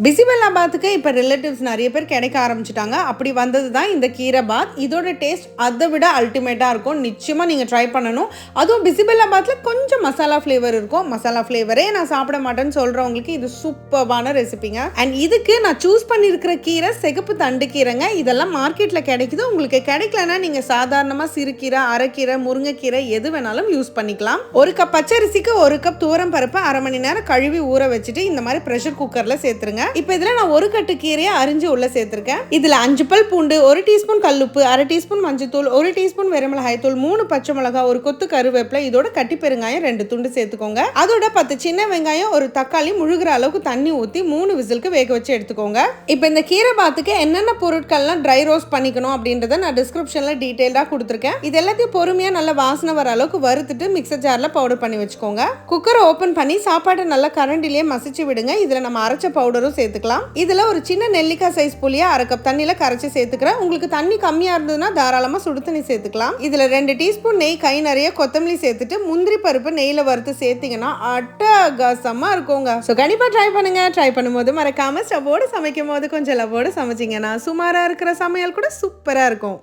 பிசிபெல்லாபாத்துக்கு இப்போ ரிலேட்டிவ்ஸ் நிறைய பேர் கிடைக்க ஆரம்பிச்சிட்டாங்க. அப்படி வந்தது தான் இந்த கீரை பாத். இதோட டேஸ்ட் அதை விட அல்டிமேட்டாக இருக்கும். நிச்சயமாக நீங்கள் ட்ரை பண்ணணும். அதுவும் பிசிபெல்லாபாத்தில் கொஞ்சம் மசாலா ஃப்ளேவர் இருக்கும். மசாலா ஃப்ளேவரே நான் சாப்பிட மாட்டேன்னு சொல்கிறவங்களுக்கு இது சூப்பரான ரெசிபிங்க. அண்ட் இதுக்கு நான் சூஸ் பண்ணியிருக்கிற கீரை சிகப்பு தண்டு கீரைங்க. இதெல்லாம் மார்க்கெட்டில் கிடைக்குது. உங்களுக்கு கிடைக்கலன்னா நீங்கள் சாதாரணமாக சிறுகீரை, அரைக்கீரை, முருங்கைக்கீரை எது வேணாலும் யூஸ் பண்ணிக்கலாம். ஒரு கப் பச்சரிசிக்கு 1 கப் துவரம் பருப்பு 1/2 மணி நேரம் கழுவி ஊற வச்சுட்டு இந்த மாதிரி ப்ரெஷர் குக்கரில் சேர்த்துருங்க. இப்போ இதில் நான் 1 கட்டு கீரையை அரிஞ்சு உள்ள சேர்த்திருக்கேன். இதில் 5 பல் பூண்டு, 1 டீஸ்பூன் கல்லுப்பு, 1/2 டீஸ்பூன் மஞ்சத்தூள், 1 டீஸ்பூன் வெறுமிளகாய் தூள், 3 பச்சை மிளகாய், 1 கொத்து கருவேப்பிலை, இதோட கட்டி பெருங்காயம் 2 துண்டு சேர்த்துக்கோங்க. அதோட 10 சின்ன வெங்காயம், 1 தக்காளி முழுகிற அளவுக்கு தண்ணி ஊற்றி 3 விசிலுக்கு வேக வச்சு எடுத்துக்கோங்க. இப்போ இந்த கீரை பாத்துக்கு என்னென்ன பொருட்கள்லாம் ட்ரை ரோஸ்ட் பண்ணிக்கணும் அப்படின்றத நான் டிஸ்கிரிப்ஷன்ல டீடைல்டா கொடுத்துருக்கேன். இது எல்லாத்தையும் பொறுமையா நல்லா வாசனை வர அளவுக்கு வறுத்துட்டு மிக்சர் ஜார்ல பவுடர் பண்ணி வச்சுக்கோங்க. குக்கரை ஓபன் பண்ணி சாப்பாட்டை நல்லா கரண்டிலேயே மசிச்சு விடுங்க. இதுல நம்ம அரைச்ச பவுடரும் சேர்த்துக்கலாம். இதுல ஒரு சின்ன நெல்லிக்காய் சைஸ் புளியா 1/2 கப் தண்ணியில கரைச்சி சேர்த்துக்கிறேன். உங்களுக்கு தண்ணி கம்மியா இருந்ததுன்னா தாராளமா சுடு தண்ணி சேர்த்துக்கலாம். இதுல 2 டீஸ்பூன் நெய், கை நிறைய கொத்தமல்லி சேர்த்துட்டு முந்திரி பருப்பு நெய்ல வறுத்து சேர்த்தீங்கன்னா அட்டகாசமா இருக்குங்க. ஸோ கண்டிப்பா ட்ரை பண்ணுங்க. ட்ரை பண்ணும்போது மறக்காம ஸ்டவோடு சமைக்கும் போது கொஞ்சம் லவோடு சமைச்சிங்கன்னா சுமாரா இருக்கிற சமையல் கூட சூப்பரா இருக்கும்.